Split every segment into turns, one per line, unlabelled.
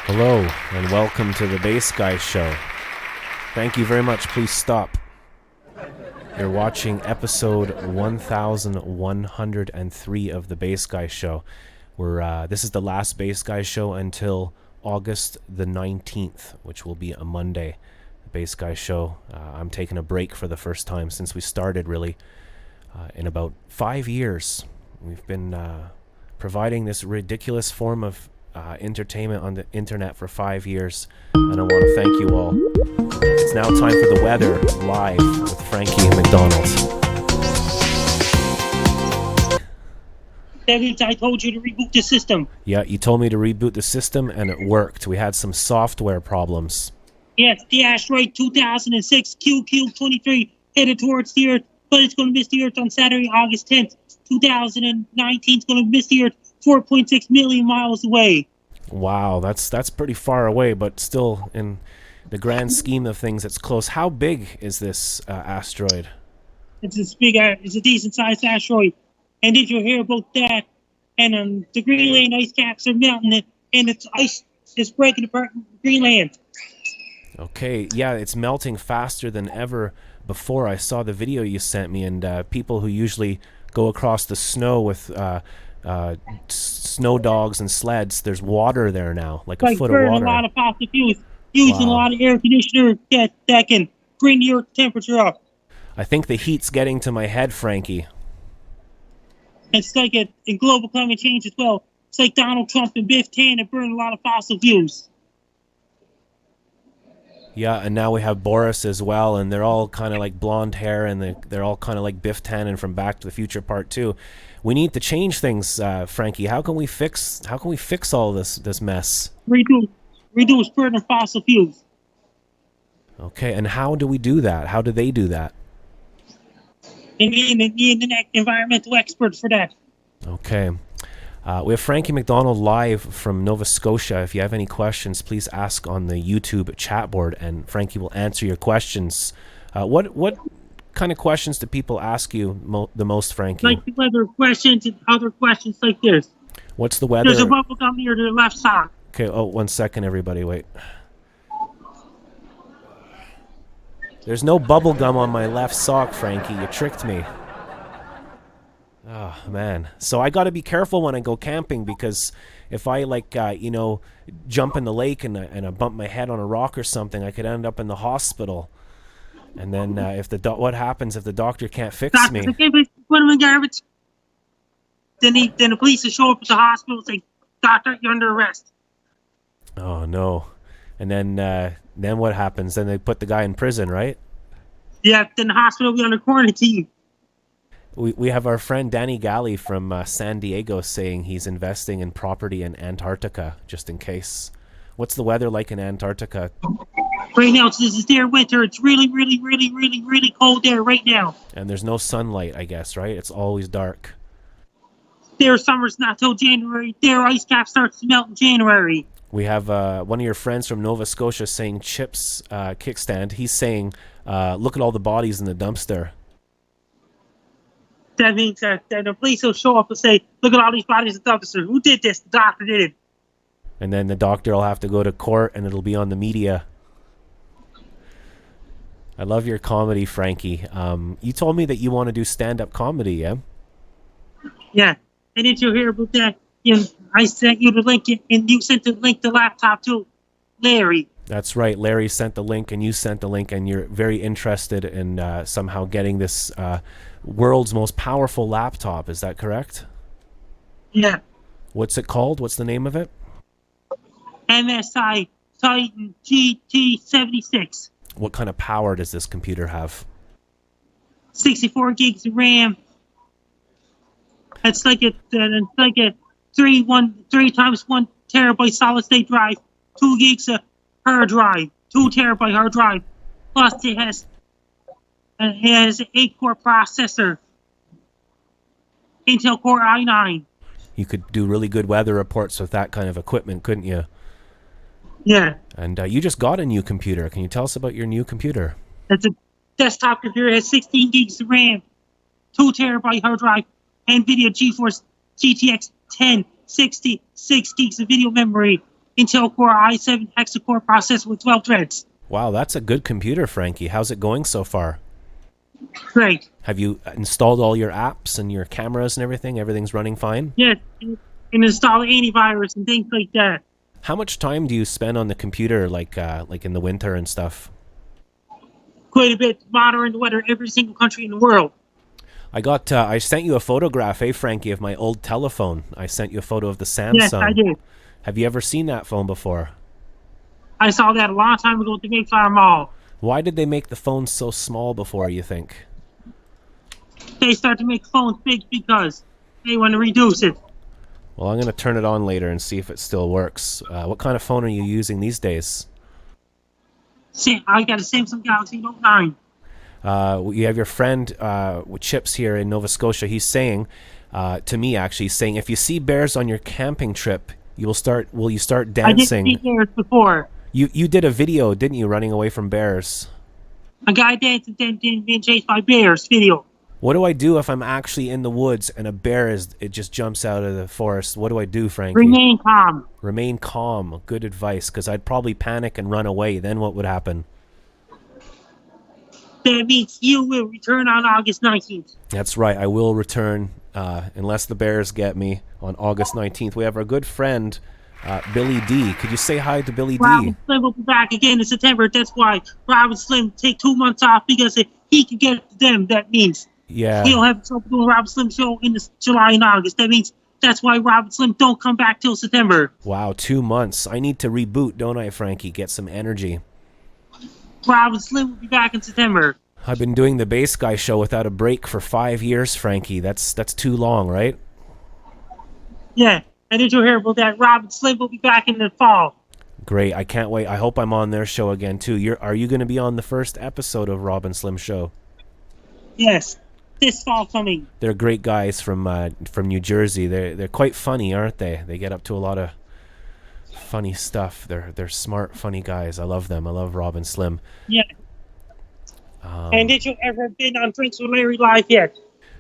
Hello, and welcome to the Bass Guy Show. Thank you very much. Please stop. You're watching episode 1103 of the Bass Guy Show. This is the last Bass Guy Show until August the 19th, which will be a Monday. The Bass Guy Show. I'm taking a break for the first time since we started, really, in about 5 years. We've been providing this ridiculous form of entertainment on the internet for 5 years, and I want to thank you all. It's now time for the weather live with Frankie McDonald.
David, I told you to reboot the system.
Yeah, you told me to reboot the system, and it worked. We had some software problems.
Yes, the asteroid 2006 QQ23 headed towards the Earth, but it's going to miss the Earth on Saturday, August 10th. 2019 is going to miss the Earth 4.6 million miles away.
Wow, that's pretty far away, but still, in the grand scheme of things, it's close. How big is this asteroid?
It's a decent-sized asteroid. And did you hear about that? And the Greenland ice caps are melting, and it's ice is breaking apart in Greenland.
Okay, yeah, it's melting faster than ever before. I saw the video you sent me, and people who usually go across the snow with snow dogs and sleds, there's water there now, like a foot of water.
Burning a lot of fossil fuels, using a lot of air conditioner that can bring the Earth temperature up.
I think the heat's getting to my head, Frankie.
It's like in global climate change as well. It's like Donald Trump and Biff Tannen burning a lot of fossil fuels.
Yeah, and now we have Boris as well, and they're all kind of like blonde hair, and they're all kind of like Biff Tannen from Back to the Future Part 2. We need to change things, Frankie. How can we fix all this mess?
Reduce burning fossil fuels.
Okay, and how do we do that? How do they do that?
And the environmental experts for that.
Okay. We have Frankie McDonald live from Nova Scotia. If you have any questions, please ask on the YouTube chat board, and Frankie will answer your questions. What kind of questions do people ask you the most, Frankie?
Like the weather questions and other questions like this.
What's the weather?
There's a bubble gum near the left side.
Okay, 1 second, everybody, wait. There's no bubble gum on my left sock, Frankie. You tricked me. Oh, man. So I got to be careful when I go camping, because if I, jump in the lake and I bump my head on a rock or something, I could end up in the hospital. And then what happens if the doctor can't fix me?
Put him in garbage. Then the police will show up at the hospital and say, "Doctor, you're under arrest."
Oh, no. And then what happens? Then they put the guy in prison, right?
Yeah, then the hospital will be under quarantine.
We have our friend Danny Galley from San Diego saying he's investing in property in Antarctica, just in case. What's the weather like in Antarctica?
Right now, this is their winter. It's really, really, really, really, really cold there right now.
And there's no sunlight, I guess, right? It's always dark.
Their summer's not till January. Their ice cap starts to melt in January.
We have one of your friends from Nova Scotia saying Chips Kickstand. He's saying, look at all the bodies in the dumpster.
That means that the police will show up and say, "Look at all these bodies in the dumpster. Who did this? The doctor did it."
And then the doctor will have to go to court, and it'll be on the media. I love your comedy, Frankie. You told me that you want to do stand-up comedy, yeah?
Yeah. And did you hear about that? I sent you the link, and you sent the link to laptop to Larry.
That's right. Larry sent the link, and you sent the link, and you're very interested in somehow getting this world's most powerful laptop. Is that correct?
Yeah.
What's it called? What's the name of it?
MSI Titan GT76.
What kind of power does this computer have?
64 gigs of RAM. It's like a 3 times 1 terabyte solid state drive, 2 gigs of hard drive, 2 terabyte hard drive. Plus it has an 8-core processor, Intel Core i9.
You could do really good weather reports with that kind of equipment, couldn't you?
Yeah.
And you just got a new computer. Can you tell us about your new computer?
It's a desktop computer. It has 16 gigs of RAM, 2 terabyte hard drive, NVIDIA GeForce GTX 1060, 6 gigs of video memory, Intel Core i7 hexa-core processor with 12 threads.
Wow, that's a good computer, Frankie. How's it going so far?
Great.
Have you installed all your apps and your cameras and everything? Everything's running fine?
Yes, and install antivirus and things like that.
How much time do you spend on the computer, like in the winter and stuff?
Quite a bit, monitoring the weather every single country in the world.
I sent you a photograph, Frankie, of my old telephone. I sent you a photo of the Samsung.
Yes, I did.
Have you ever seen that phone before?
I saw that a long time ago at the Mayflower Mall.
Why did they make the phones so small before, you think?
They start to make phones big because they want to reduce it.
Well, I'm going to turn it on later and see if it still works. What kind of phone are you using these days?
See, I got a Samsung Galaxy Note 9.
You have your friend with Chips here in Nova Scotia. He's saying, to me actually, saying if you see bears on your camping trip, will you start dancing?
I did see bears before.
You did a video, didn't you, running away from bears?
A guy dancing and being chased by bears video.
What do I do if I'm actually in the woods and a bear it just jumps out of the forest? What do I do, Frankie?
Remain calm.
Remain calm. Good advice, because I'd probably panic and run away. Then what would happen?
That means you will return on August 19th.
That's right. I will return unless the bears get me on August 19th. We have our good friend, Billy D. Could you say hi to Billy D?
Robin Slim will be back again in September. That's why Robin Slim take 2 months off, because he can get to them. That means he'll have trouble doing Robin Slim show in July and August. That means that's why Robin Slim don't come back till September.
Wow, 2 months. I need to reboot, don't I, Frankie? Get some energy.
Robin Slim will be back in September.
I've been doing the Bass Guy show without a break for 5 years, Frankie. That's too long, right?
Yeah, and did you hear about that? Robin Slim will be back in the fall.
Great, I can't wait. I hope I'm on their show again too. Are you going to be on the first episode of Robin Slim Show?
Yes, this fall coming.
They're great guys from New Jersey. They're quite funny, aren't they? They get up to a lot of funny stuff. They're smart, funny guys. I love them. I love Robin Slim.
Yeah. And did you ever been on Drinks with Larry Live yet?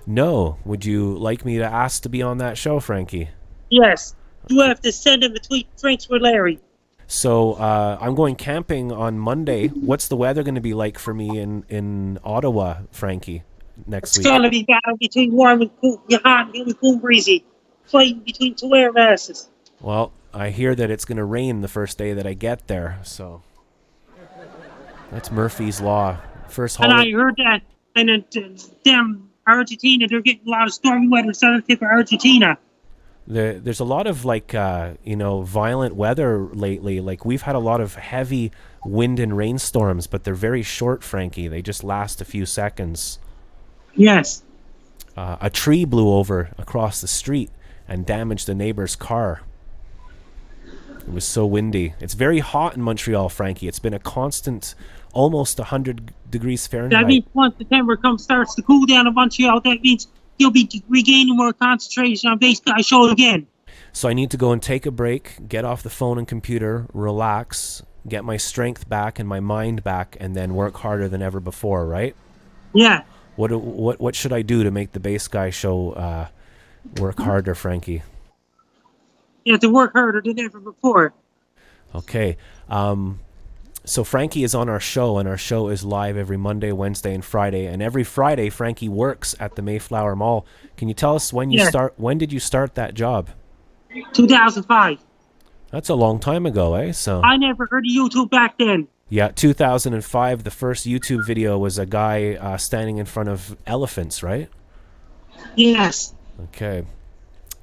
No. Would you like me to ask to be on that show, Frankie?
Yes. You have to send him a tweet, Drinks with Larry.
So I'm going camping on Monday. What's the weather going to be like for me in Ottawa, Frankie, next week?
It's going to be battle between warm and cool, hot and cool breezy. Fighting between two air masses.
Well, I hear that it's going to rain the first day that I get there, so that's Murphy's Law. First
and I heard that, and them Argentina, they're getting a lot of stormy weather southern tip of Argentina.
There's a lot of violent weather lately. Like we've had a lot of heavy wind and rainstorms, but they're very short, Frankie. They just last a few seconds.
Yes.
A tree blew over across the street and damaged a neighbor's car. It was so windy. It's very hot in Montreal, Frankie. It's been a constant, almost 100 degrees Fahrenheit.
That means once September starts to cool down in Montreal, that means you'll be regaining more concentration on Bass Guy Show again.
So I need to go and take a break, get off the phone and computer, relax, get my strength back and my mind back, and then work harder than ever before, right?
Yeah.
What should I do to make the Bass Guy Show work harder, Frankie?
You have to work harder than ever before.
Okay. So Frankie is on our show, and our show is live every Monday, Wednesday, and Friday. And every Friday, Frankie works at the Mayflower Mall. Can you tell us when you start? When did you start that job?
2005.
That's a long time ago, eh? So
I never heard of YouTube back then.
Yeah, 2005. The first YouTube video was a guy standing in front of elephants, right?
Yes.
Okay.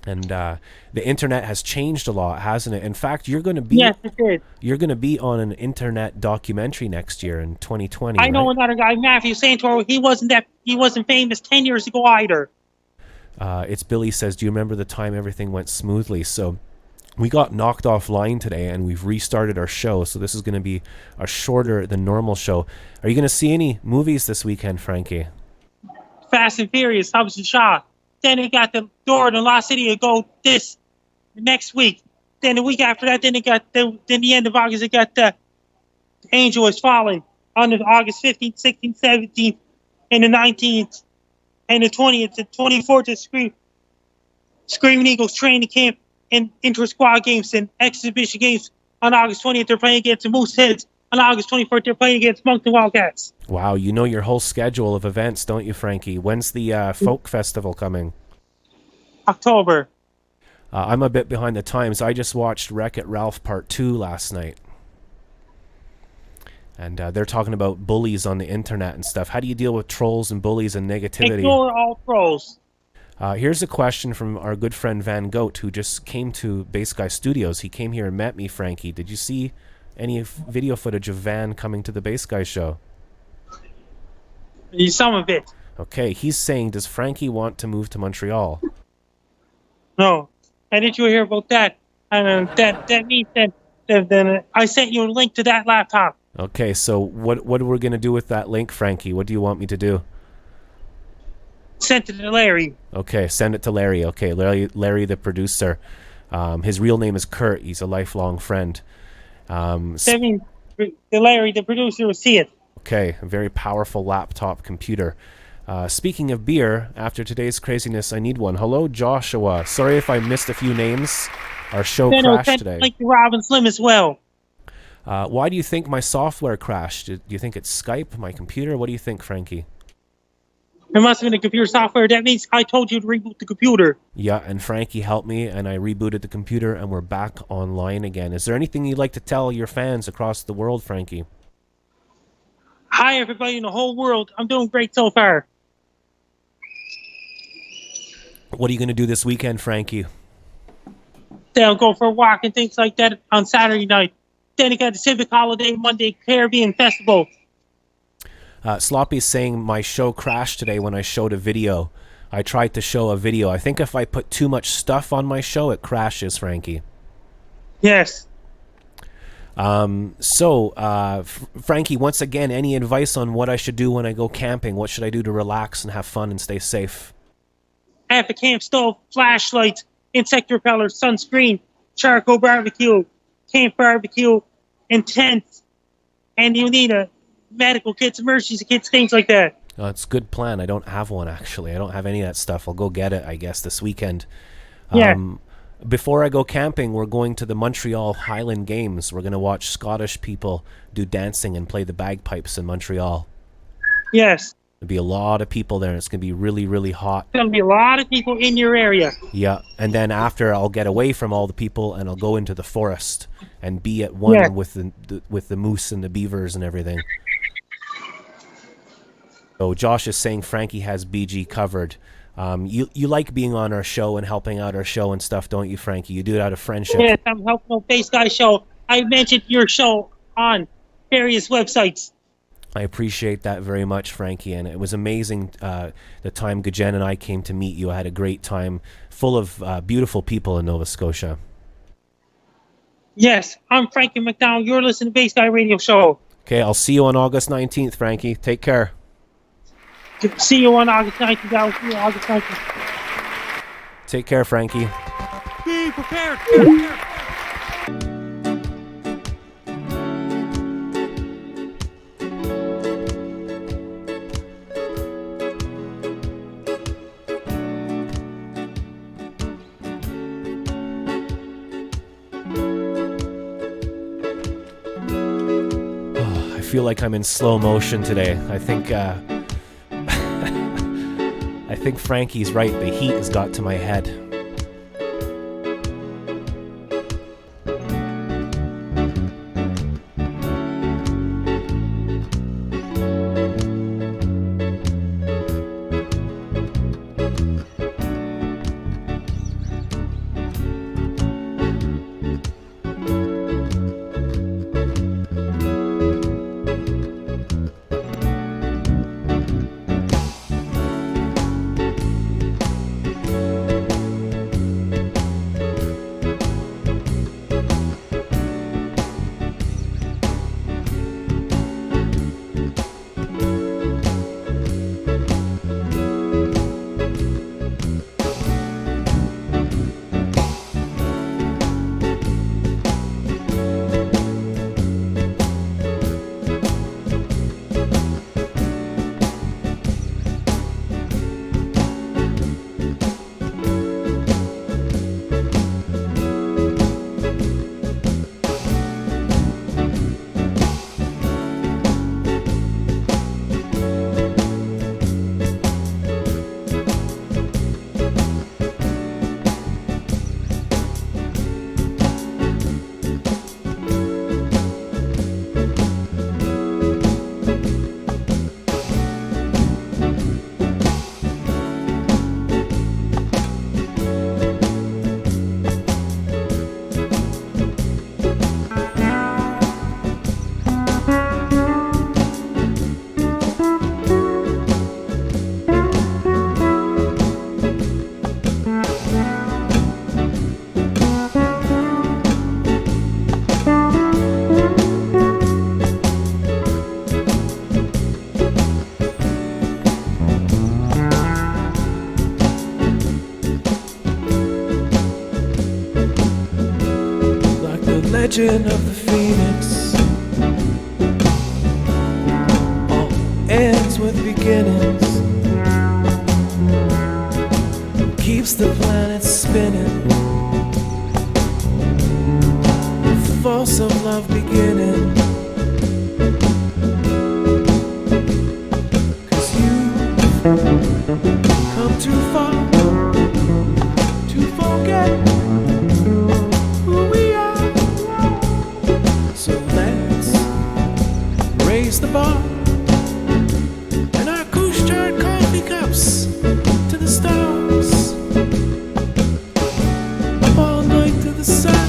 And the internet has changed a lot, hasn't it? In fact, you're going to be
it did.
You're going to be on an internet documentary next year in 2020.
I know another guy, Matthew Santoro. He wasn't famous 10 years ago either.
It's Billy says, do you remember the time everything went smoothly? So we got knocked offline today, and we've restarted our show. So this is going to be a shorter than normal show. Are you going to see any movies this weekend, Frankie?
Fast and Furious, Hobbs and Shaw. Then they got the Door in the Lost City to go this next week. Then the week after that, then the end of August, they got the Angel Is Falling on the August 15th, 16th, 17th, and the 19th, and the 20th, the 24th is Screaming Eagles Training Camp and Inter-Squad Games and Exhibition Games On August 20th, they're playing against the Mooseheads. On August 24th, they're playing against Moncton Wildcats.
Wow, you know your whole schedule of events, don't you, Frankie? When's the folk festival coming?
October.
I'm a bit behind the times. I just watched Wreck-It Ralph Part 2 last night. And they're talking about bullies on the internet and stuff. How do you deal with trolls and bullies and negativity?
Ignore all trolls.
Here's a question from our good friend Van Goat, who just came to Bass Guy Studios. He came here and met me, Frankie. Did you see any video footage of Van coming to the Bass Guy show?
Some of it.
Okay, he's saying, does Frankie want to move to Montreal?
No. How did you hear about that? That means that then I sent you a link to that laptop.
Okay, so what are we going to do with that link, Frankie? What do you want me to do?
Sent it to Larry.
Okay, send it to Larry. Okay, Larry the producer. His real name is Kurt. He's a lifelong friend.
That means Larry, the producer, will see it.
Okay, a very powerful laptop computer. Speaking of beer, after today's craziness, I need one. Hello, Joshua. Sorry if I missed a few names. Our show crashed today.
Like Robin Slim as well.
Why do you think my software crashed? Do you think it's Skype, my computer? What do you think, Frankie?
It must have been a computer software. That means I told you to reboot the computer.
Yeah, and Frankie helped me, and I rebooted the computer, and we're back online again. Is there anything you'd like to tell your fans across the world, Frankie?
Hi, everybody in the whole world. I'm doing great so far.
What are you going to do this weekend, Frankie?
Then I'll go for a walk and things like that on Saturday night. Then I got the Civic Holiday Monday Caribbean Festival.
Sloppy's saying my show crashed today when I showed a video. I tried to show a video. I think if I put too much stuff on my show, it crashes, Frankie.
Yes.
Frankie, once again, any advice on what I should do when I go camping? What should I do to relax and have fun and stay safe?
Have a camp stove, flashlights, insect repeller, sunscreen, charcoal barbecue, camp barbecue, and tents. And you need a medical kits, emergency kits, things like that.
It's a good plan. I don't have one, actually. I don't have any of that stuff. I'll go get it, I guess, this weekend.
Yeah.
Before I go camping, we're going to the Montreal Highland Games. We're going to watch Scottish people do dancing and play the bagpipes in Montreal.
Yes.
There'll be a lot of people there, and it's going to be really, really hot.
There'll be a lot of people in your area.
Yeah, and then after, I'll get away from all the people, and I'll go into the forest and be at one with the moose and the beavers and everything. So Josh is saying Frankie has BG covered. You like being on our show and helping out our show and stuff, don't you, Frankie? You do it out of friendship.
Yes, I'm helping out Bass Guy Show. I mentioned your show on various websites.
I appreciate that very much, Frankie, and it was amazing the time Gajen and I came to meet you. I had a great time, full of beautiful people in Nova Scotia.
Yes, I'm Frankie McDonald. You're listening to Bass Guy Radio Show.
Okay, I'll see you on August 19th, Frankie. Take care.
See you on August 19th. I'll see you on August 19th.
Take care, Frankie.
Be prepared.
I feel like I'm in slow motion today. I think I think Frankie's right. The heat has got to my head. origin of the phoenix all ends with beginnings, keeps the planet spinning, the force of love beginning. 'Cause you've come too far to forget who we are. So let's raise the bar and our Couche-Tard coffee cups to the stars. Up all night to the sun,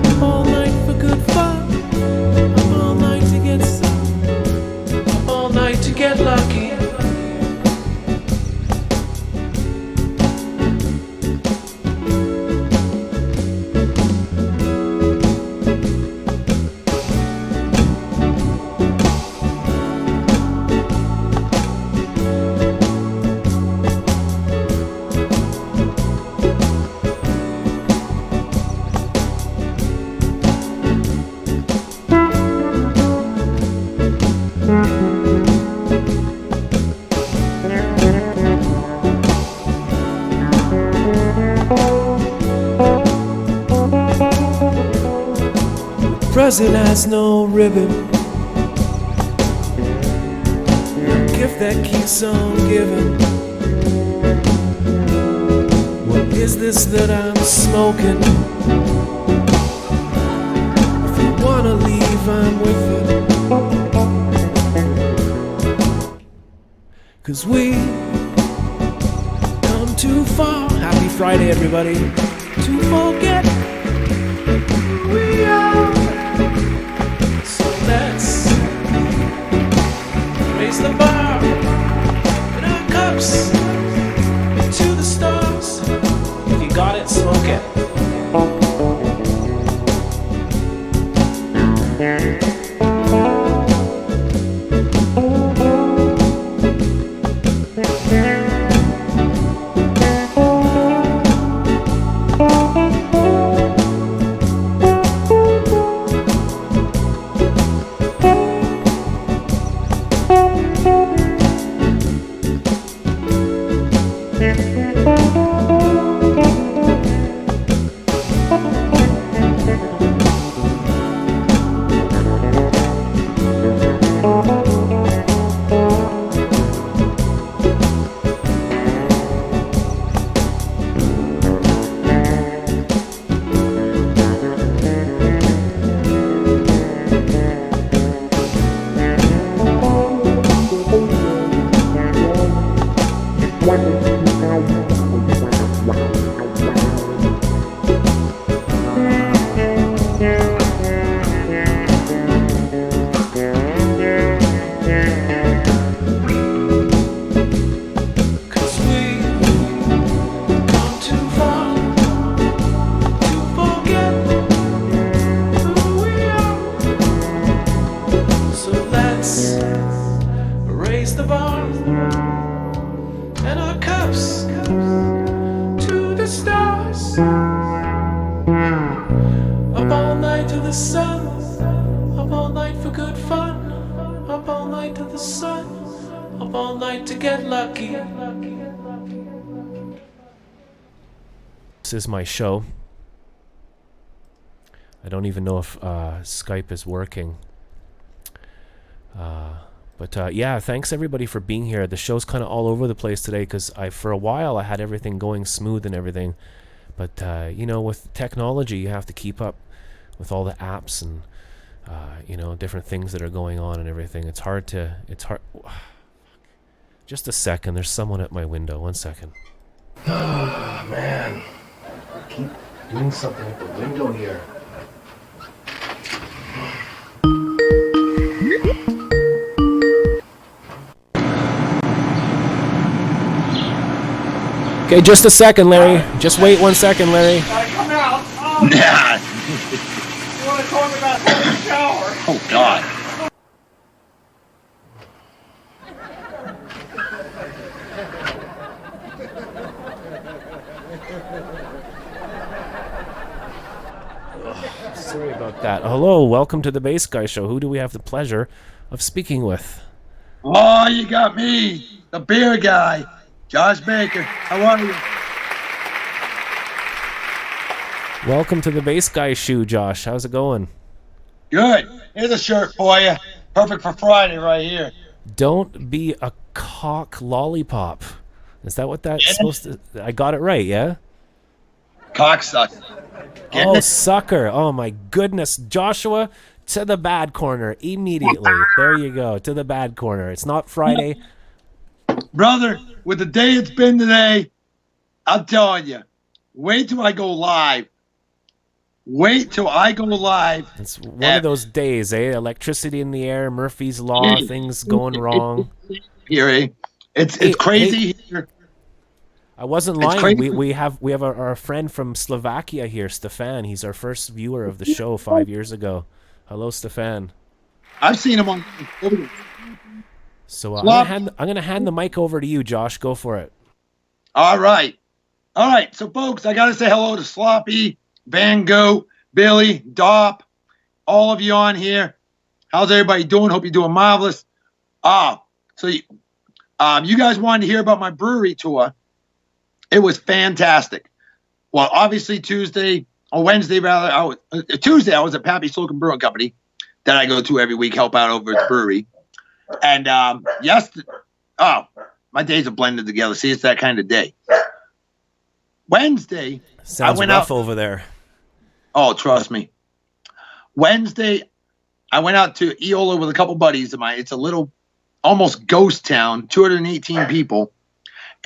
up all night for good fun, up all night to get sun, up all night to get lucky. Present has no ribbon, gift that keeps on giving. What is this that I'm smoking? If you wanna leave, I'm with it. 'Cause we come too far. Happy Friday, everybody. To forget who we are. So let's raise the bar in our cups to the stars. If you got it, smoke it. Up all night to the sun, up all night for good fun, up all night to the sun, up all night to get lucky. This is my show. I don't even know if Skype is working. But yeah, thanks everybody for being here. The show's kind of all over the place today because for a while I had everything going smooth and everything. But, you know, with technology, you have to keep up with all the apps and, you know, different things that are going on and everything. It's hard. Just a second. There's someone at my window. 1 second.
Oh, man. I keep doing something at the window here.
Okay, just a second, Larry. Just wait 1 second, Larry.
Come out. Oh,
Nah.
you want to talk about taking a shower?
Oh, God.
Sorry Hello, welcome to the Bass Guy Show. Who do we have the pleasure of speaking with?
Oh, you got me, the beer guy, Josh Baker. How are you?
Welcome to the Bass Guy Show, Josh. How's it going?
Good. Here's a shirt for you. Perfect for Friday right here.
Don't be a cock lollipop. Is that what that's supposed to... I got it right, yeah?
Cocksucker.
Oh, sucker. Oh, my goodness. Joshua, to the bad corner immediately. There you go, to the bad corner. It's not Friday.
Brother, with the day it's been today, I'm telling you, wait till I go live. Wait till I go live.
It's one of those days, eh? Electricity in the air, Murphy's Law, things going wrong.
Here, eh? It's crazy here.
I wasn't
It's
lying.
crazy.
We have our friend from Slovakia here, Stefan. He's our first viewer of the show 5 years ago. Hello, Stefan.
I've seen him on.
So
Slop.
I'm gonna hand the mic over to you, Josh. Go for it.
All right. So, folks, I got to say hello to Sloppy, Van Gogh, Billy, Dop, all of you on here. How's everybody doing? Hope you're doing marvelous. So you guys wanted to hear about my brewery tour. It was fantastic. Well, obviously Wednesday rather, Tuesday I was at Pappy Slocum Brewing Company that I go to every week, help out over at the brewery. And my days are blended together. See, it's that kind of day. Wednesday,
Sounds
I went
rough
out.
over there.
Oh, trust me. Wednesday, I went out to Eola with a couple buddies of mine. It's a little, almost ghost town, 218 people.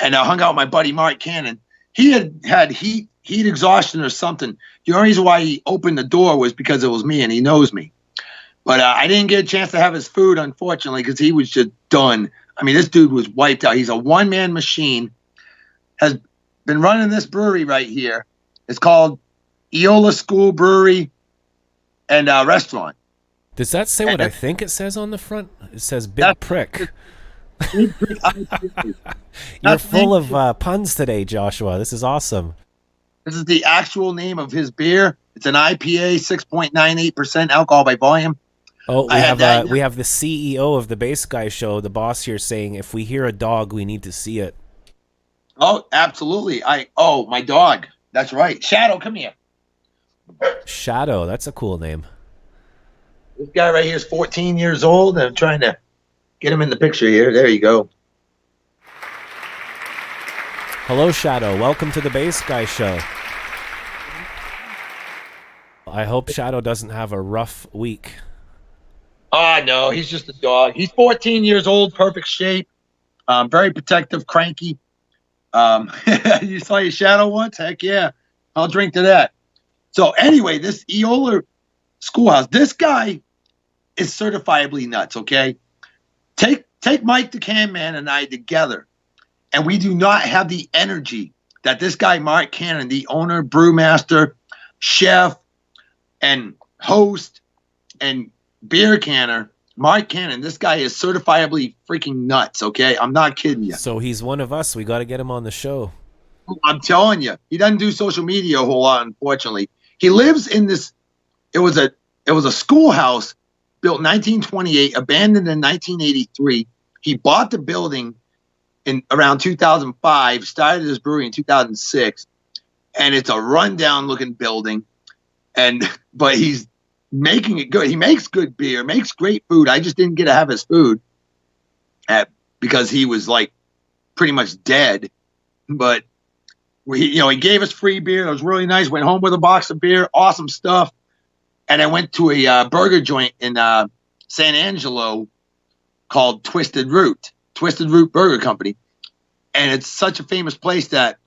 And I hung out with my buddy Mark Cannon. He had heat exhaustion or something. The only reason why he opened the door was because it was me, and he knows me. But I didn't get a chance to have his food, unfortunately, because he was just done. I mean, this dude was wiped out. He's a one-man machine. Has been running this brewery right here. It's called Eola School Brewery and Restaurant.
Does that say what I think it says on the front? It says Big
That-
Prick.
You're
You're full of puns today, Joshua. This is awesome.
This is the actual name of his beer. It's an IPA, 6.98% alcohol by volume.
Oh,
I had that.
we have the CEO of the Bass Guy Show, the boss here, saying if we hear a dog, we need to see it.
Oh, absolutely. My dog. That's right. Shadow, come here.
Shadow, that's a cool name.
This guy right here is 14 years old, and I'm trying to get him in the picture here. There you go.
Hello, Shadow. Welcome to the Bass Guy Show. I hope Shadow doesn't have a rough week.
No, he's just a dog. He's 14 years old, perfect shape, very protective, cranky. You saw your Shadow once? Heck yeah. I'll drink to that. So anyway, this Eola Schoolhouse, this guy is certifiably nuts, okay? Take Mike the Can Man and I together, and we do not have the energy that this guy Mark Cannon, the owner, brewmaster, chef, and host, and beer canner, Mark Cannon, this guy is certifiably freaking nuts, okay? I'm not kidding you.
So he's one of us. We got to get him on the show.
I'm telling you, he doesn't do social media a whole lot, unfortunately. He lives in this. It was a schoolhouse built in 1928, abandoned in 1983. He bought the building in around 2005, started his brewery in 2006, and it's a rundown looking building. But he's making it good. He makes good beer, makes great food. I just didn't get to have his food because he was like pretty much dead. But he gave us free beer. It was really nice. Went home with a box of beer. Awesome stuff. And I went to a burger joint in San Angelo called Twisted Root Burger Company. And it's such a famous place that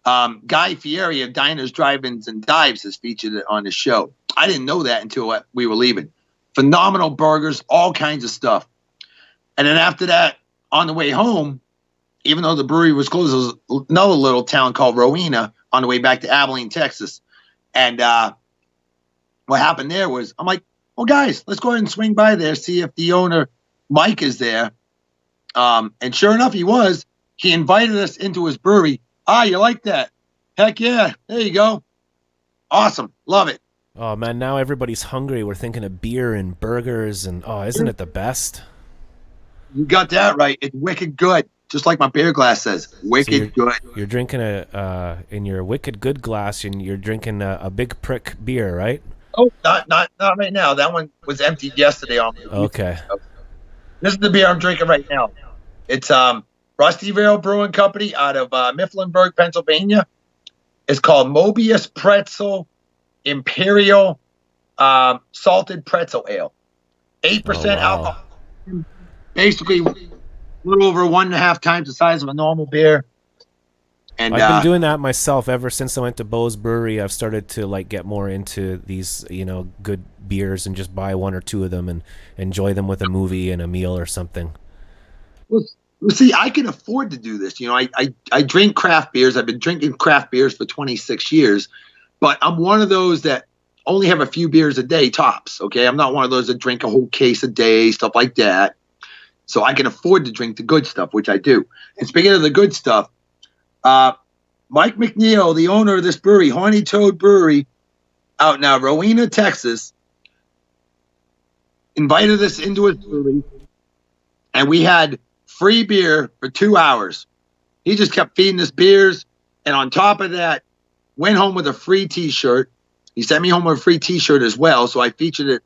Guy Fieri of Diners, Drive-Ins, and Dives has featured it on his show. I didn't know that until we were leaving. Phenomenal burgers, all kinds of stuff. And then after that, on the way home, even though the brewery was closed, there was another little town called Rowena on the way back to Abilene, Texas. And what happened there was, I'm like, well, guys, let's go ahead and swing by there, see if the owner, Mike, is there. And sure enough, he was. He invited us into his brewery. You like that? Heck yeah. There you go. Awesome. Love it.
Oh man, now everybody's hungry. We're thinking of beer and burgers, and oh, isn't it the best?
You got that right. It's wicked good. Just like my beer glass says,
So you're
wicked good.
you're drinking in your wicked good glass, and you're drinking a big prick beer, right?
Oh, not right now. That one was emptied yesterday on me.
Okay.
This is the beer I'm drinking right now. It's Rusty Rail Brewing Company out of Mifflinburg, Pennsylvania. It's called Mobius Pretzel Imperial Salted Pretzel Ale. 8%
Oh, wow.
alcohol. Basically, a little over 1.5 times the size of a normal beer. And
I've been doing that myself ever since I went to Bo's Brewery. I've started to like get more into these, good beers and just buy one or two of them and enjoy them with a movie and a meal or something.
well, see, I can afford to do this. I drink craft beers. I've been drinking craft beers for 26 years, but I'm one of those that only have a few beers a day tops. Okay, I'm not one of those that drink a whole case a day, stuff like that. So I can afford to drink the good stuff, which I do. And speaking of the good stuff, Mike McNeil, the owner of this brewery, Horny Toad Brewery, out now, Rowena, Texas, invited us into his brewery, and we had free beer for 2 hours. He just kept feeding us beers, and on top of that, went home with a free T-shirt. He sent me home with a free T-shirt as well, so I featured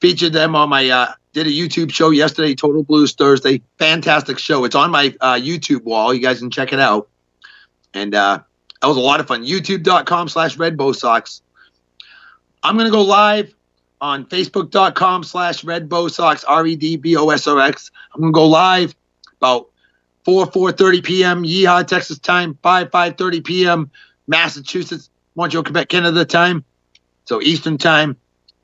them on my did a YouTube show yesterday, Total Blues Thursday. Fantastic show. It's on my YouTube wall. You guys can check it out. And that was a lot of fun. YouTube.com/RedBowSox. I'm going to go live on Facebook.com/RedBowSox, RedBowSox. I'm going to go live about 4:30 p.m. Yeehaw, Texas time, 5:30 p.m. Massachusetts, Montreal, Quebec, Canada time. So Eastern time.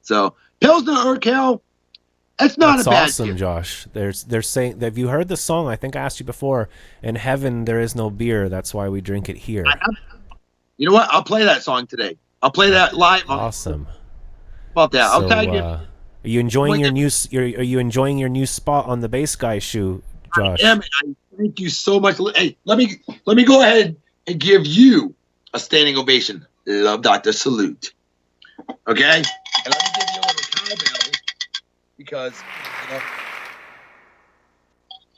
So Pilsner Urquell. That's not
That's
a bad
awesome,
beer.
Josh. They're saying, have you heard the song? I think I asked you before. In heaven there is no beer. That's why we drink it here.
You know what? I'll play that song today. I'll play that live.
Awesome.
About that. I'll
So,
tag you.
are you enjoying your new? Are you enjoying your new spot on the Bass Guy shoe, Josh?
I thank you so much. Hey, let me go ahead and give you a standing ovation. Love Doctor Salute. Okay? And let me give you a little cowbell because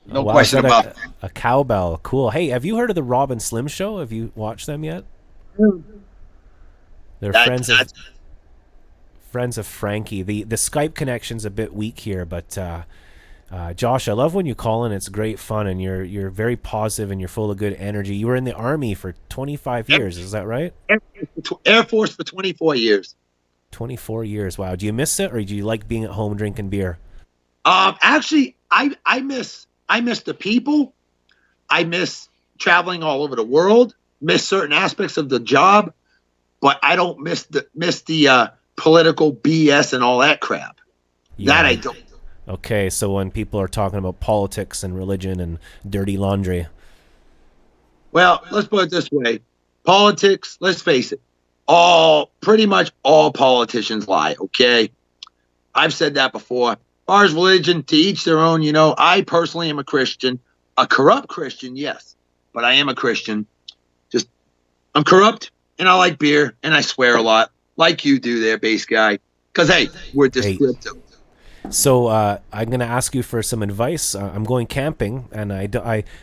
no
Oh, wow,
question
is that
about
a cowbell. Cool. Hey, have you heard of the Rob and Slim Show? Have you watched them yet? They're friends of Frankie. The Skype connection's a bit weak here, but Josh, I love when you call in. It's great fun, and you're very positive and you're full of good energy. You were in the Army for 25 years, is that right?
Air Force for 24 years.
24 years. Wow. Do you miss it, or do you like being at home drinking beer?
Actually, I miss the people. I miss traveling all over the world. Miss certain aspects of the job, but I don't miss the political BS and all that crap. That I don't.
Okay, so when people are talking about politics and religion and dirty laundry.
Well, let's put it this way. Politics, let's face it, pretty much all politicians lie, okay? I've said that before. As far as religion, to each their own, I personally am a Christian. A corrupt Christian, yes, but I am a Christian. Just, I'm corrupt, and I like beer, and I swear a lot, like you do there, Bass Guy. Because, hey, we're descriptive.
So I'm going to ask you for some advice. I'm going camping, and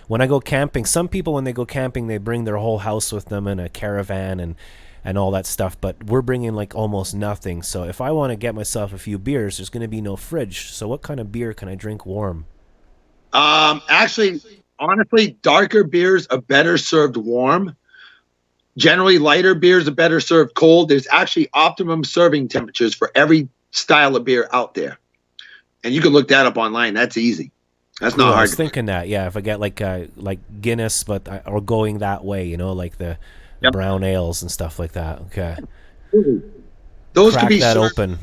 when I go camping, some people when they go camping, they bring their whole house with them in a caravan and all that stuff, but we're bringing like almost nothing. So if I want to get myself a few beers, there's going to be no fridge. So what kind of beer can I drink warm?
Actually, honestly, darker beers are better served warm. Generally, lighter beers are better served cold. There's actually optimum serving temperatures for every style of beer out there. And you can look that up online. That's easy. That's
Cool,
not
I
hard.
was thinking that, yeah, if I get like Guinness, or going that way, like the
Yep.
brown ales and stuff like that. Okay.
Those
Crack
can be
that
served
open.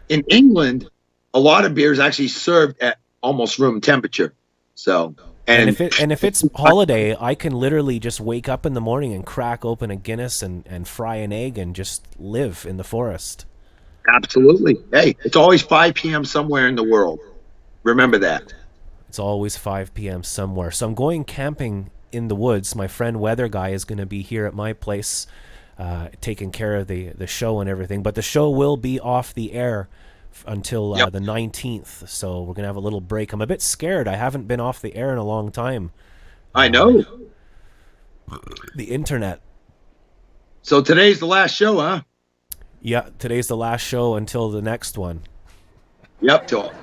in England. A lot of beers actually served at almost room temperature. So,
And if it's holiday, I can literally just wake up in the morning and crack open a Guinness and fry an egg and just live in the forest.
absolutely. Hey, it's always 5 p.m. somewhere in the world. Remember that.
It's always 5 p.m. somewhere. So I'm going camping in the woods. My friend Weather Guy is going to be here at my place taking care of the show and everything. But the show will be off the air until the 19th, so we're gonna have a little break. I'm a bit scared. I haven't been off the air in a long time.
I know.
The internet.
So today's the last show, huh?
Yeah, today's the last show until the next one.
Yep. Till got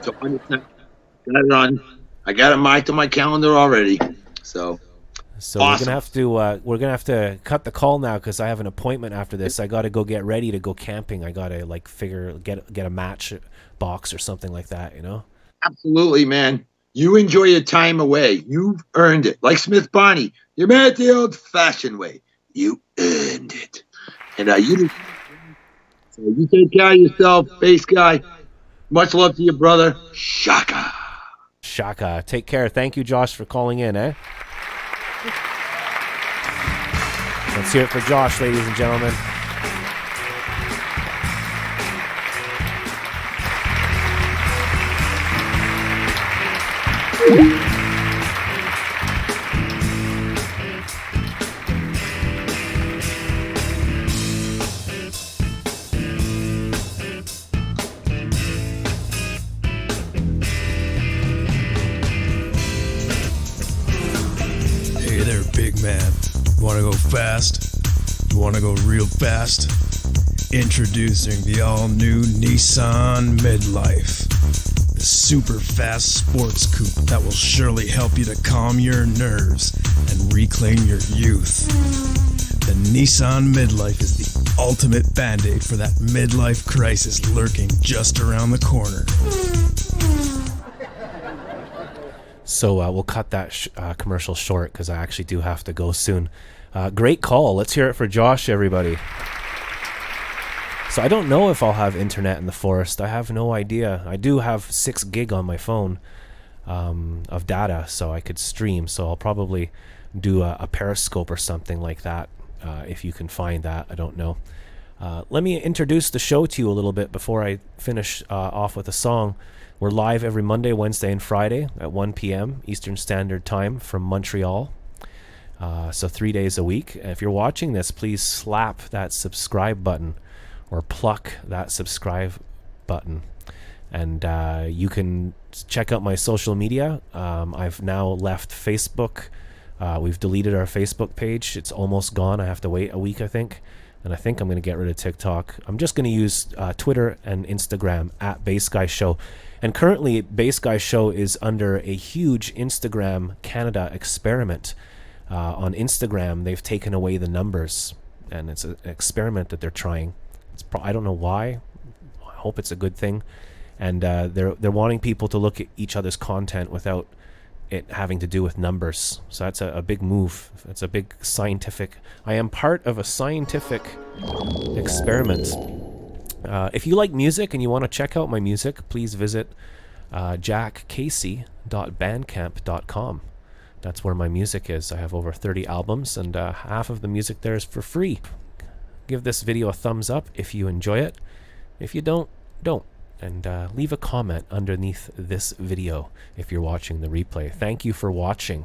it on. I got it marked on my calendar already. So
awesome. we're gonna have to cut the call now because I have an appointment after this. I got to go get ready to go camping. I got to get a match box or something like that. You know.
Absolutely, man. You enjoy your time away. You've earned it. Like Smith Barney, you made it the old-fashioned way. You earned it. And so you take care of yourself, bass guy. Much love to your brother, Shaka.
Shaka. Take care. Thank you, Josh, for calling in, eh? Let's hear it for Josh, ladies and gentlemen.
Hey there, big man. You want to go fast? You want to go real fast? Introducing the all-new Nissan Midlife. The super fast sports coupe that will surely help you to calm your nerves and reclaim your youth. The Nissan Midlife is the ultimate band-aid for that midlife crisis lurking just around the corner.
So we'll cut that commercial short because I actually do have to go soon. Great call. Let's hear it for Josh, everybody. So I don't know if I'll have internet in the forest. I have no idea. I do have 6 gig on my phone of data, so I could stream. So I'll probably do a Periscope or something like that if you can find that. I don't know. Let me introduce the show to you a little bit before I finish off with a song. We're live every Monday, Wednesday, and Friday at 1 p.m. Eastern Standard Time from Montreal. So 3 days a week. If you're watching this, please slap that subscribe button or pluck that subscribe button. And you can check out my social media. I've now left Facebook. We've deleted our Facebook page. It's almost gone. I have to wait a week, I think. And I think I'm going to get rid of TikTok. I'm just going to use Twitter and Instagram at Bass Guy Show. And currently, Bass Guy Show is under a huge Instagram Canada experiment. On Instagram, they've taken away the numbers, and it's an experiment that they're trying. I don't know why. I hope it's a good thing. And they're wanting people to look at each other's content without it having to do with numbers. So that's a big move. It's a big scientific. I am part of a scientific experiment. If you like music and you want to check out my music, please visit jackcasey.bandcamp.com. That's where my music is. I have over 30 albums, and half of the music there is for free. Give this video a thumbs up if you enjoy it. If you don't, don't. And leave a comment underneath this video if you're watching the replay. Thank you for watching.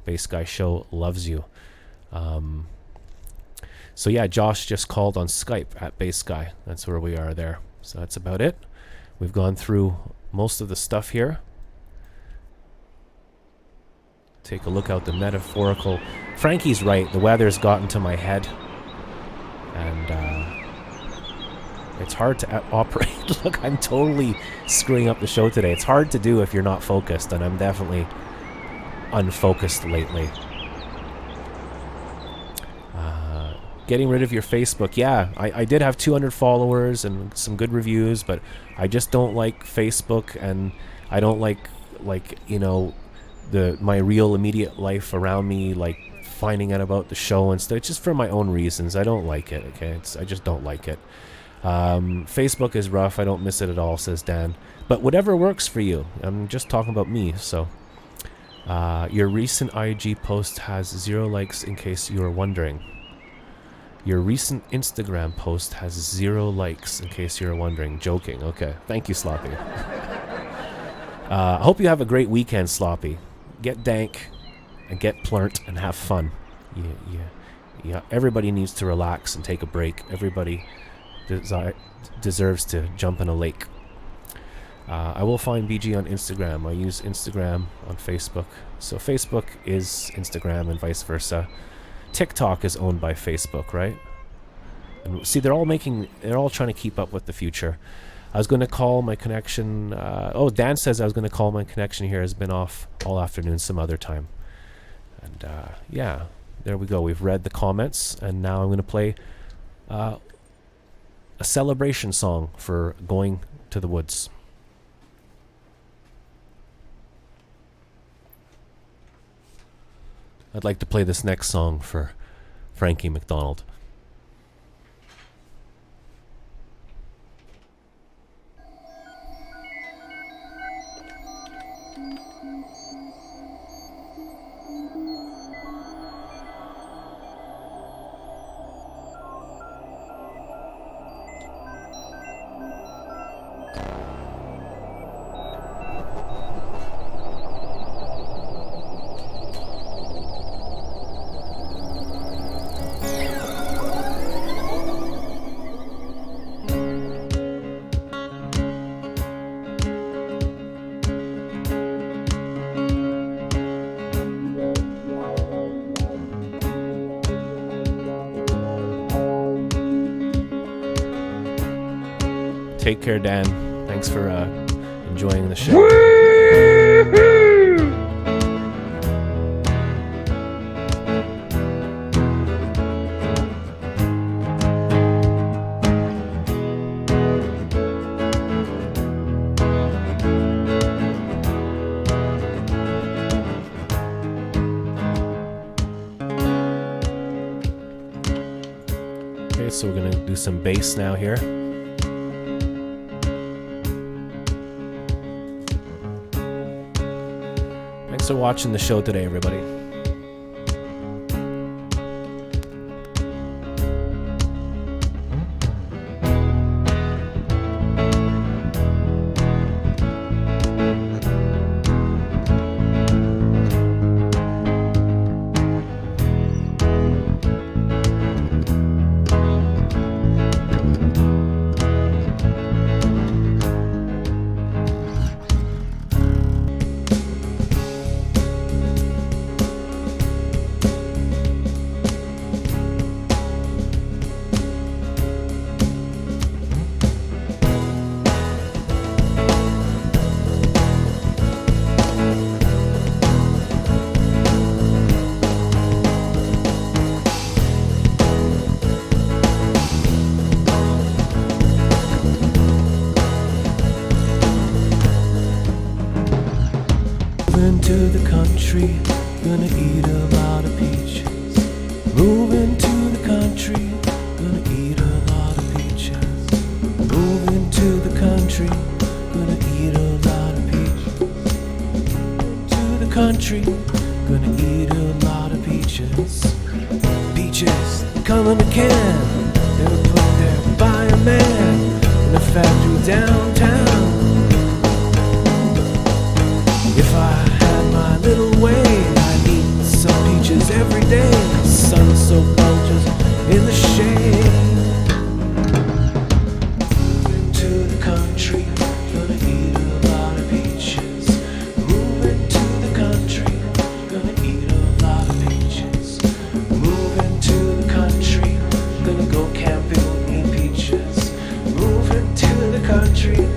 Bass Guy Show loves you. So yeah, Josh just called on Skype at Bass Guy. That's where we are there. So that's about it. We've gone through most of the stuff here. Take a look out the metaphorical. Frankie's right. The weather's gotten to my head. And it's hard to operate. Look, I'm totally screwing up the show today. It's hard to do if you're not focused, and I'm definitely unfocused lately. Getting rid of your Facebook. Yeah, I did have 200 followers and some good reviews, but I just don't like Facebook, and I don't like you know, my real immediate life around me, like finding out about the show and stuff. It's just for my own reasons. I don't like it, okay? I just don't like it. Facebook is rough. I don't miss it at all, says Dan. But whatever works for you. I'm just talking about me, so. Your recent IG post has 0 likes, in case you were wondering. Your recent Instagram post has 0 likes, in case you're wondering. Joking. Okay. Thank you, Sloppy. I hope you have a great weekend, Sloppy. Get dank and get plurnt and have fun. Yeah, everybody needs to relax and take a break. Everybody deserves to jump in a lake. I will find BG on Instagram. I use Instagram on Facebook. So Facebook is Instagram and vice versa. TikTok is owned by Facebook, right? And see, they're all trying to keep up with the future. I was going to call my connection. Dan says I was going to call my connection here. Has been off all afternoon some other time. And yeah, there we go. We've read the comments, and now I'm going to play a celebration song for going to the woods. I'd like to play this next song for Frankie McDonald. Take care, Dan. Thanks for enjoying the show. Okay, so we're gonna do some bass now here. Thanks for watching the show today, everybody. Moving to the country, gonna eat a lot of peaches. Moving to the country, gonna eat a lot of peaches. Moving to the country, gonna eat a lot of peaches. To the country, gonna eat a lot of peaches. Peaches, come in a can. They were put there by a man in a factory downtown. If I had my little way, I'd eat some peaches every day. The sun so bulges in the shade. Moving to the country, gonna eat a lot of peaches. Moving to the country, gonna eat a lot of peaches. Moving to the country, gonna go camping, eat peaches. Moving to the country.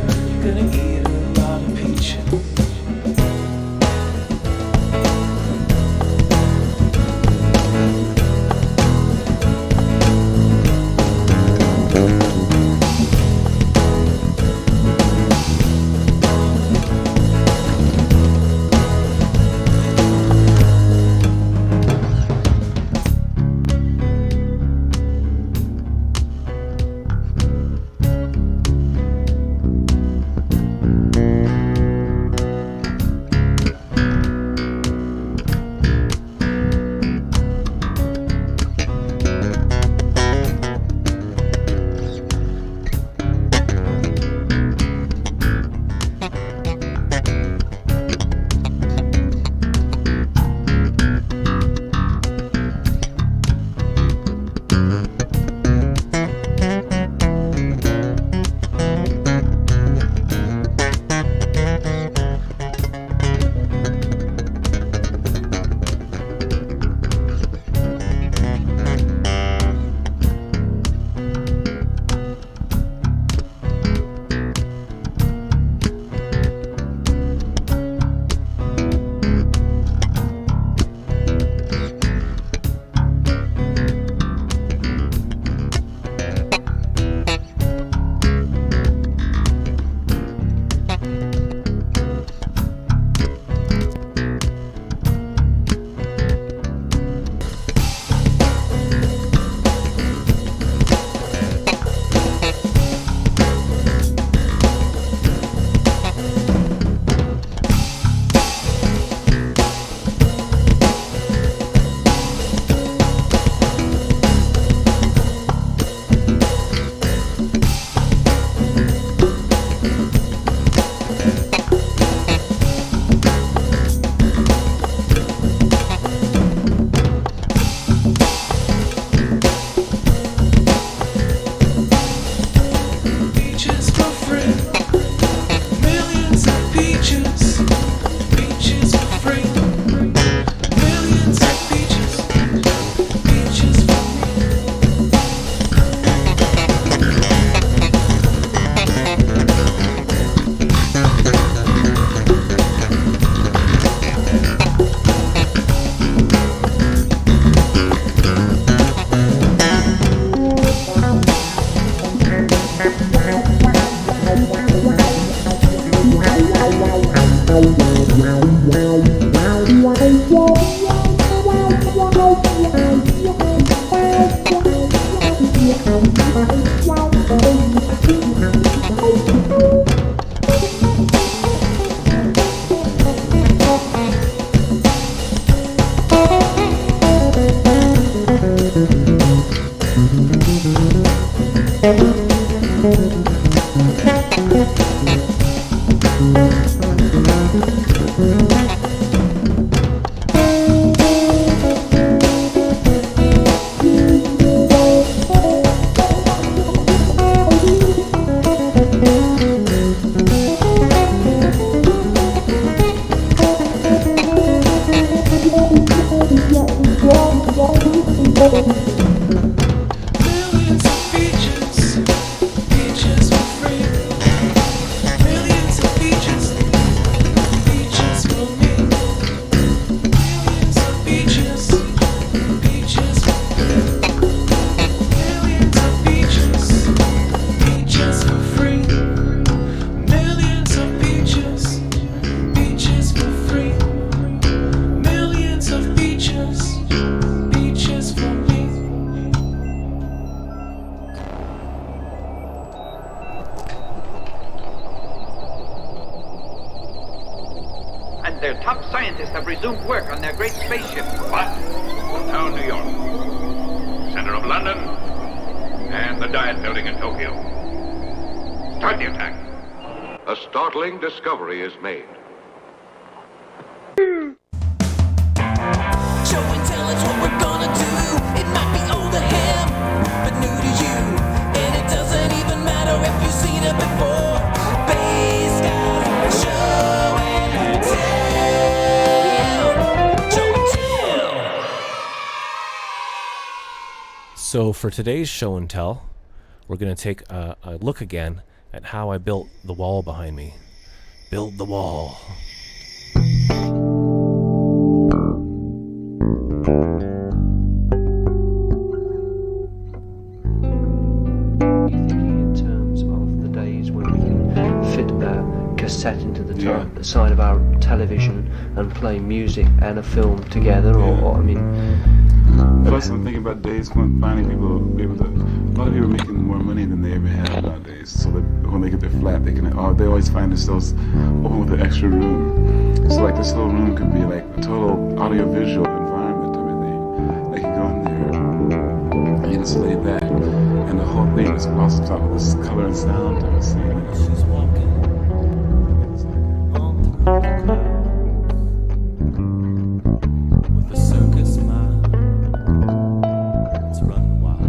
Beaches for free, millions of beaches. Beaches for free, millions of beaches. Beaches for me. Millions of beaches, beaches for free. Millions of beaches, beaches for me. Millions of beaches, beaches for me. Millions of beaches, beaches for free. Millions of beaches, beaches for free. Millions of beaches, beaches for me.
And their top scientists have resumed work on their great spaceship.
What? Town, New York. Center of London. And the Diet Building in Tokyo. Start the attack. A startling discovery is made.
Show and tell is what we're gonna do. It might be old to him, but new to you. And it doesn't even matter if you've seen it before. Bass guys, show and tell. Show and tell.
So for today's show and tell, we're going to take a look again at how I built the wall behind me. Build the wall.
In terms of the days when we can fit a cassette into the side of our television and play music and a film together, or I mean.
Plus, I'm thinking about days when finally people will be able to. A lot of people are making more money than they ever have nowadays. So that when they get their flat, they can. They always find themselves open with an extra room. So like this little room could be like a total audio-visual environment type of thing. Like you go in there, you insulate that, and the whole thing is also top with this color and sound type of scene.
She's walking on the ground with a circus smile. It's running wild.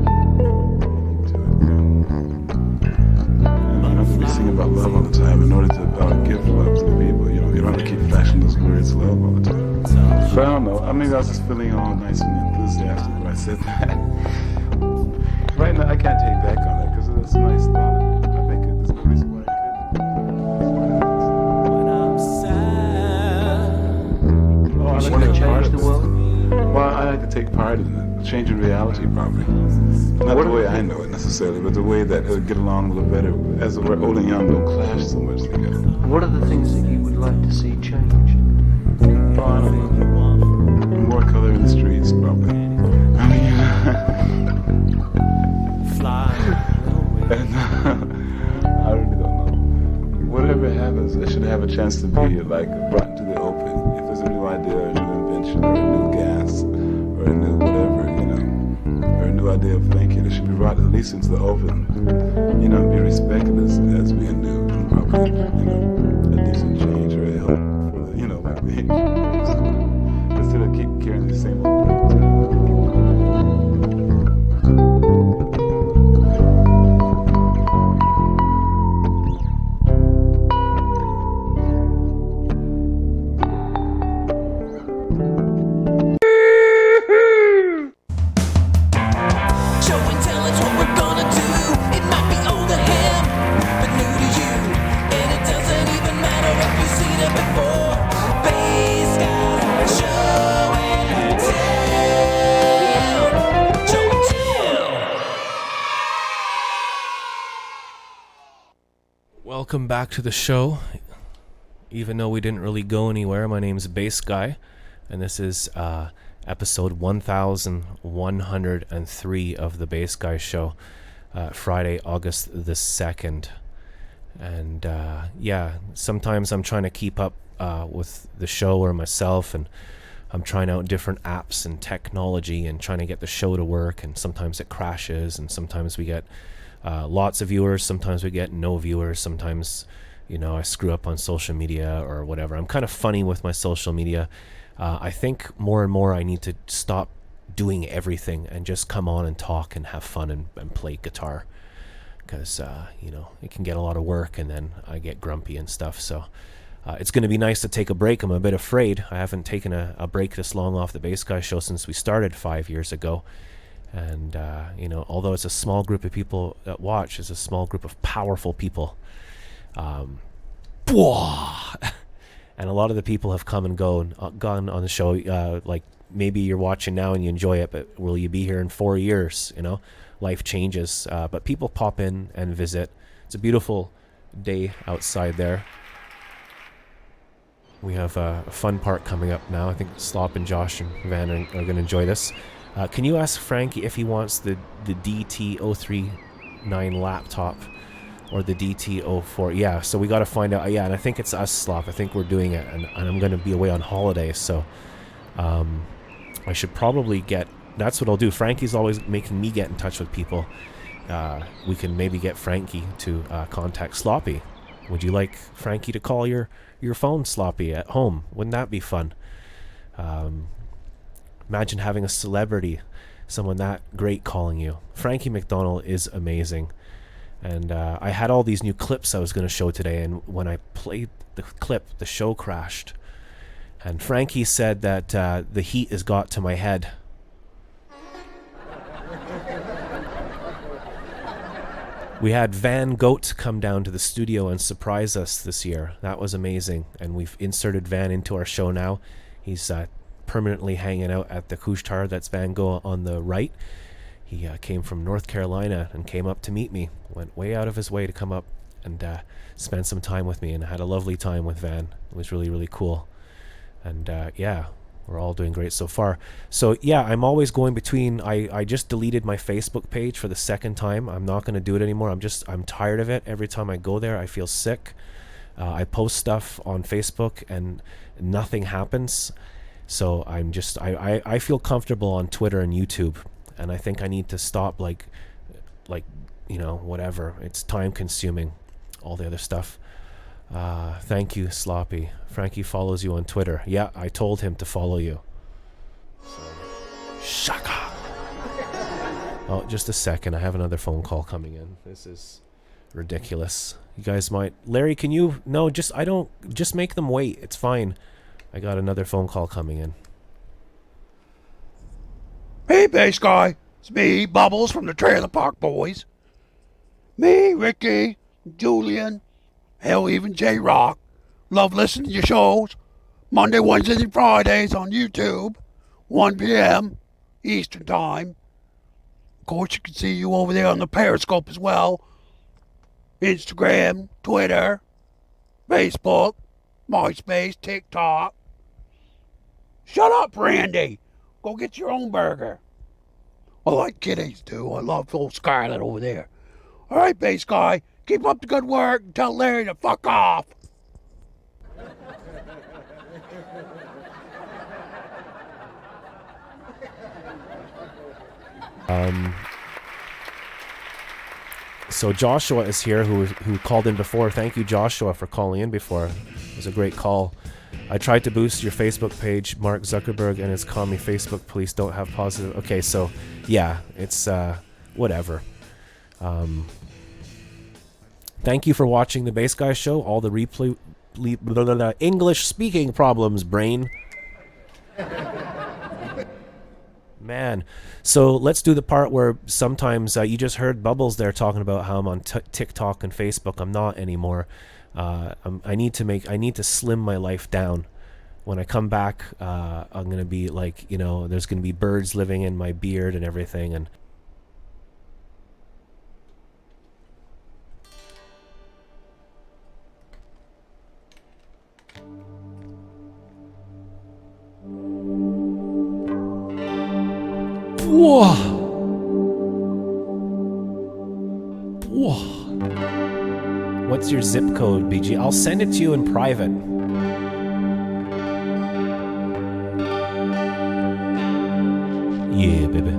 We sing about love all the time in order to give love to the people. You know, you don't have to keep flashing those words of love all the time. But I don't know. Maybe I was just feeling all nice and enthusiastic when I said that. Right now, I can't take back on it because it's a nice thought. I think there's no reason why I couldn't.
When I'm sad.
Oh, I like
Want to
to take part
change
of
the
it.
world?
Well, I like to take part in it. changing reality, probably. Not the way I know it necessarily, but the way that it would get along a little better, as we're old and young don't clash so much together.
What are the things that you would like to see change?
Oh, I don't know. More color in the streets, probably. I mean,
Fly.
and, I really don't know. Whatever happens, it should have a chance to be like brought into the open. If there's a new idea, or a new invention, or a new gas, or a new whatever, or a new idea of thinking, it should be brought at least into the open. And be respected as being new, and probably, a decent change or a help for the, instead of keep carrying the same old thing.
Show and tell is what we're gonna do. It might be old to him, but new to you. And it doesn't even matter if you've seen it before. Bass Guys, show and tell. Show and tell.
Welcome back to the show. Even though we didn't really go anywhere, my name's Bass Guy, and this is episode 1103 of the Bass Guy Show, Friday, August the 2nd. And sometimes I'm trying to keep up with the show or myself, and I'm trying out different apps and technology and trying to get the show to work, and sometimes it crashes, and sometimes we get lots of viewers, sometimes we get no viewers, sometimes I screw up on social media or whatever. I'm kind of funny with my social media. I think more and more I need to stop doing everything and just come on and talk and have fun and play guitar, because it can get a lot of work and then I get grumpy and stuff. So it's going to be nice to take a break. I'm a bit afraid. I haven't taken a break this long off the Bass Guy Show since we started 5 years ago. And although it's a small group of people that watch, it's a small group of powerful people. And a lot of the people have come and gone on the show. Like maybe you're watching now and you enjoy it, but will you be here in 4 years? Life changes. But people pop in and visit. It's a beautiful day outside there. We have a fun part coming up now. I think Slop and Josh and Van are going to enjoy this. Can you ask Frankie if he wants the DT039 laptop? Or the DT04. Yeah, so we got to find out. Yeah, and I think it's us, Slop. I think we're doing it, and I'm going to be away on holiday, so I should probably get... That's what I'll do. Frankie's always making me get in touch with people. We can maybe get Frankie to contact Sloppy. Would you like Frankie to call your phone, Sloppy, at home? Wouldn't that be fun? Imagine having a celebrity, someone that great calling you. Frankie McDonald is amazing. And I had all these new clips I was going to show today, and when I played the clip, the show crashed. And Frankie said that the heat has got to my head. We had Van Goat come down to the studio and surprise us this year. That was amazing. And we've inserted Van into our show now. He's permanently hanging out at the Couche-Tard. That's Van Gogh on the right. He came from North Carolina and came up to meet me. Went way out of his way to come up and spend some time with me, and I had a lovely time with Van. It was really, really cool. And we're all doing great so far. So I'm always going between... I just deleted my Facebook page for the second time. I'm not going to do it anymore. I'm tired of it. Every time I go there, I feel sick. I post stuff on Facebook and nothing happens. So I feel comfortable on Twitter and YouTube. And I think I need to stop whatever. It's time consuming, all the other stuff. Thank you, Sloppy. Frankie follows you on Twitter. Yeah, I told him to follow you. So, shaka. Oh, just a second. I have another phone call coming in. This is ridiculous. You guys might... Larry, can you... No, just make them wait. It's fine. I got another phone call coming in.
Hey, Bass Guy. It's me, Bubbles from the Trailer Park Boys. Me, Ricky, Julian, hell, even J-Rock. Love listening to your shows. Monday, Wednesdays, and Fridays on YouTube. 1 p.m. Eastern Time. Of course, you can see you over there on the Periscope as well. Instagram, Twitter, Facebook, MySpace, TikTok. Shut up, Randy. Go get your own burger. I like kitties, too. I love old Scarlet over there. All right, bass guy. Keep up the good work and tell Larry to fuck off.
So Joshua is here, who called in before. Thank you, Joshua, for calling in before. It was a great call. I tried to boost your Facebook page. Mark Zuckerberg and his commie Facebook police don't have positive. Okay, so yeah, it's whatever. Thank you for watching the Bass Guy Show. All the English speaking problems, brain. Man, so let's do the part where sometimes you just heard Bubbles there talking about how I'm on TikTok and Facebook. I'm not anymore. I need to slim my life down. When I come back, I'm gonna be like, there's gonna be birds living in my beard and everything. And whoa. What's your zip code, BG? I'll send it to you in private. Yeah, baby.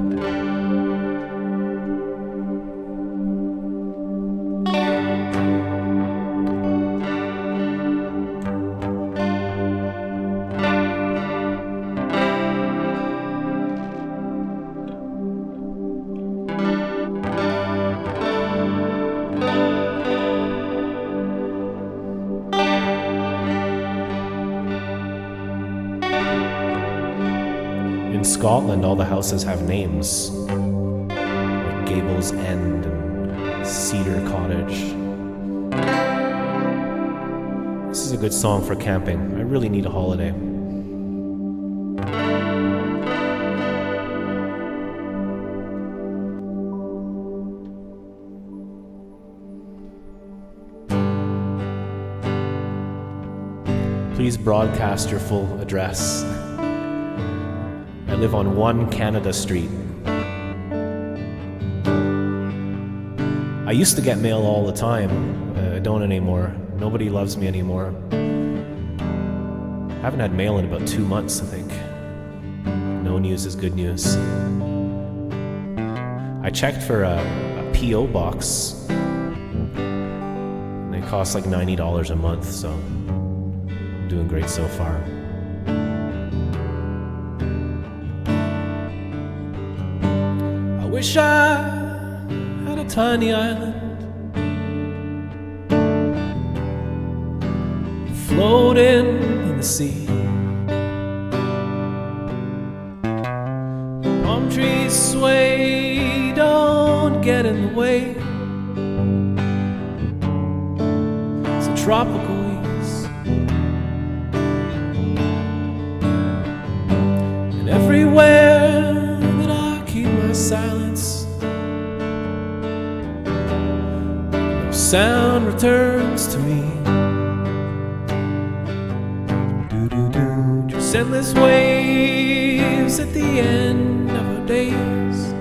Scotland, all the houses have names, like Gables End and Cedar Cottage. This is a good song for camping. I really need a holiday. Please broadcast your full address. I live on 1 Canada Street. I used to get mail all the time. I don't anymore. Nobody loves me anymore. I haven't had mail in about 2 months, I think. No news is good news. I checked for a P.O. box. And they cost like $90 a month, so I'm doing great so far. I wish I had a tiny island floating in the sea. Palm trees sway, don't get in the way. It's a tropical ease, and everywhere that I keep my silence, no sound returns to me. Just endless waves at the end of our days.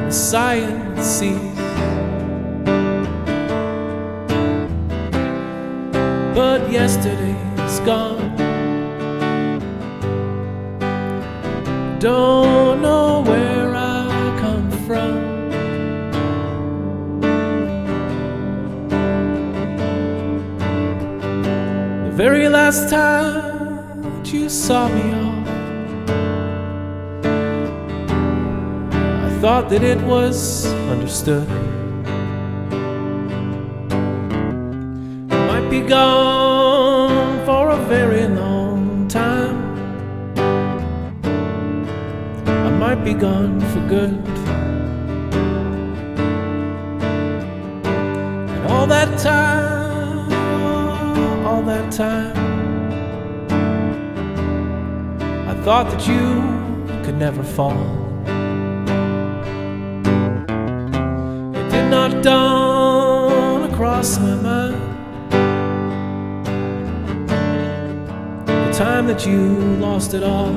The silence cease, but yesterday's gone. Don't know where I come from. The very last time that you saw me off, I thought that it was understood. I might be gone for a very long time. I might be gone for good. And all that time, I thought that you could never fall. It did not dawn across my mind the time that you lost it all.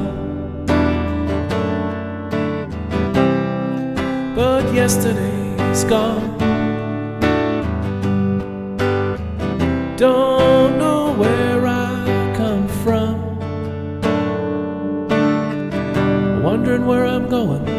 But yesterday's gone. Don't know where I come from, wondering where I'm going.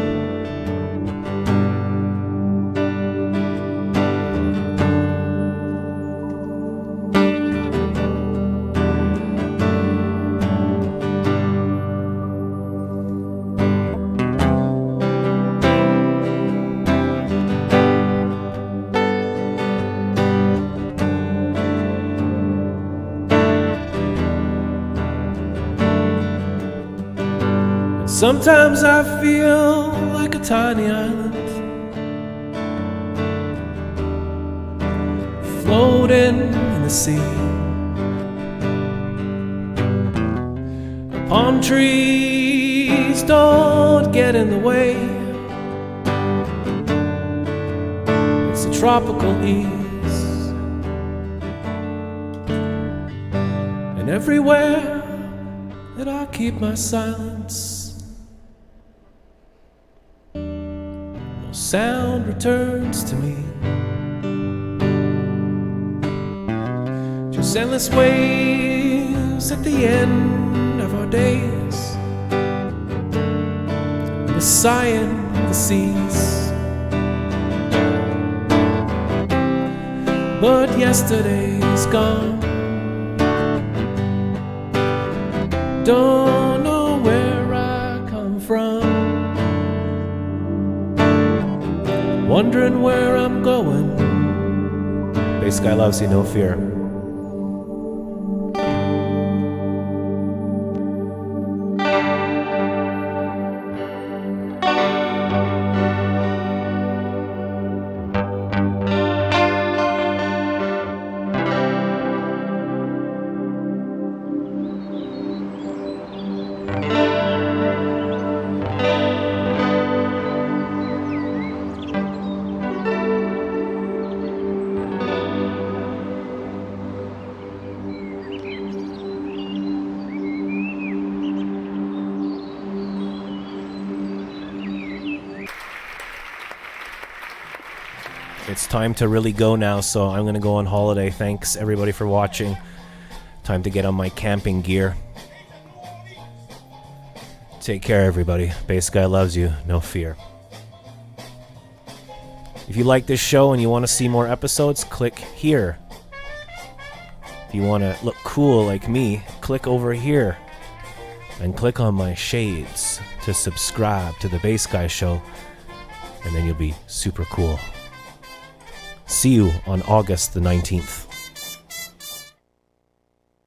Sometimes I feel like a tiny island, floating in the sea. Palm trees don't get in the way. It's a tropical ease, and everywhere that I keep my silence, sound returns to me. Just endless waves at the end of our days, the sighing of the seas. But yesterday's gone. Don't know where I come from, wondering where I'm going. Bass Guy loves you, no fear. It's time to really go now, so I'm going to go on holiday. Thanks everybody for watching. Time to get on my camping gear. Take care, everybody. Bass Guy loves you, no fear. If you like this show and you want to see more episodes, click here. If you want to look cool like me, click over here. And click on my shades to subscribe to the Bass Guy Show, and then you'll be super cool. See you on August the 19th.